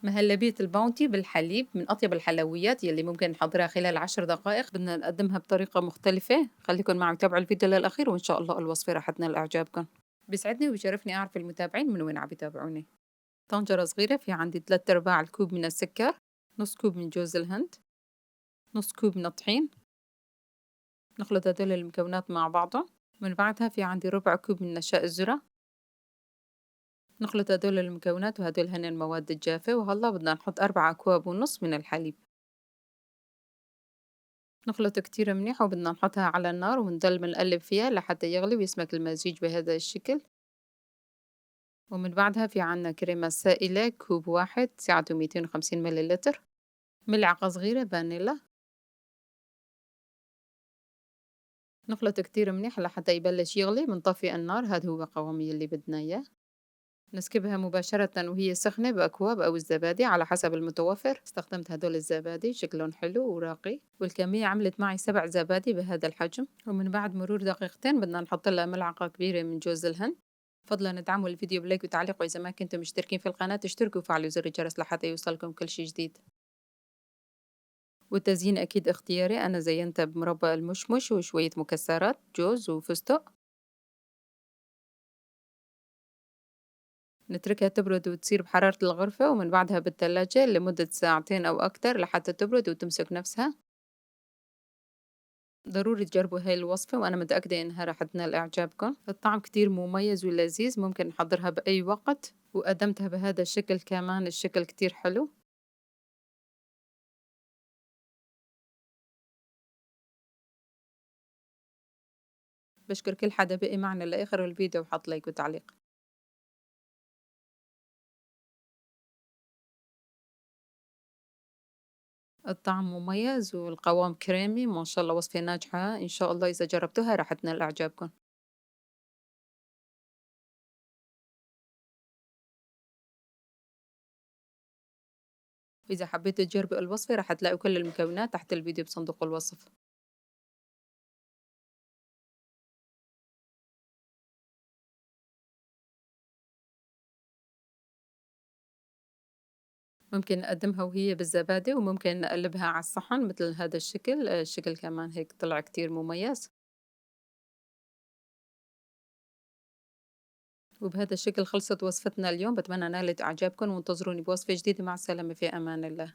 مهلبية الباونتي بالحليب من أطيب الحلويات يلي ممكن نحضرها خلال 10 دقائق. بدنا نقدمها بطريقة مختلفة. خليكن معي وتابعوا الفيديو للأخير وإن شاء الله الوصفة رح تنال إعجابكم. بيسعدني وبيشرفني أعرف المتابعين من وين عم يتابعوني. طنجرة صغيرة في عندي 3/4 الكوب من السكر، نص كوب من جوز الهند، نص كوب من الطحين. نخلط هدول المكونات مع بعضها. من بعدها في عندي ربع كوب من نشاء الذرة. نخلط هدول المكونات وهدول هن المواد الجافة، وهلا بدنا نحط 4 أكواب ونص من الحليب. نخلط كتير منيح وبدنا نحطها على النار ونضل بنقلب فيها لحتى يغلي ويسمك المزيج بهذا الشكل. ومن بعدها في عنا كريمة سائلة كوب واحد سعته 250 مليلتر، ملعقة صغيرة فانيلا. نخلط كتير منيح لحتى يبلش يغلي. بنطفي النار. هذا هو قوام اللي بدنا اياه. نسكبها مباشرة وهي سخنة بأكواب أو الزبادي على حسب المتوفر. استخدمت هدول الزبادي شكلهم حلو وراقي، والكمية عملت معي 7 زبادي بهذا الحجم. ومن بعد مرور دقيقتين بدنا نحط لها ملعقة كبيرة من جوز الهند. فضلا ادعموا الفيديو بلايك وتعليق، وإذا ما كنتم مشتركين في القناة اشتركوا وفعلوا زر الجرس لحتى يوصلكم كل شي جديد. والتزيين أكيد اختياري. أنا زينتها بمربى المشمش وشوية مكسرات جوز وفستق. نتركها تبرد وتصير بحرارة الغرفة، ومن بعدها بالتلاجة لمدة ساعتين أو أكتر لحتى تبرد وتمسك نفسها. ضروري تجربوا هاي الوصفة وأنا متأكدة إنها رح تنال إعجابكم. الطعم كتير مميز ولذيذ، ممكن نحضرها بأي وقت. وقدمتها بهذا الشكل كمان، الشكل كتير حلو. بشكر كل حدا بقي معنا لآخر الفيديو وحط لايك وتعليق. الطعم مميز والقوام كريمي ما شاء الله. وصفة ناجحة إن شاء الله، إذا جربتوها رح تنال إعجابكم. وإذا حبيتوا تجربوا الوصفة رح تلاقوا كل المكونات تحت الفيديو بصندوق الوصف. ممكن نقدمها وهي بالزبادي، وممكن نقلبها على الصحن مثل هذا الشكل. الشكل كمان هيك طلع كتير مميز. وبهذا الشكل خلصت وصفتنا اليوم. بتمنى نالت إعجابكم وانتظروني بوصفة جديدة. مع السلامة، في أمان الله.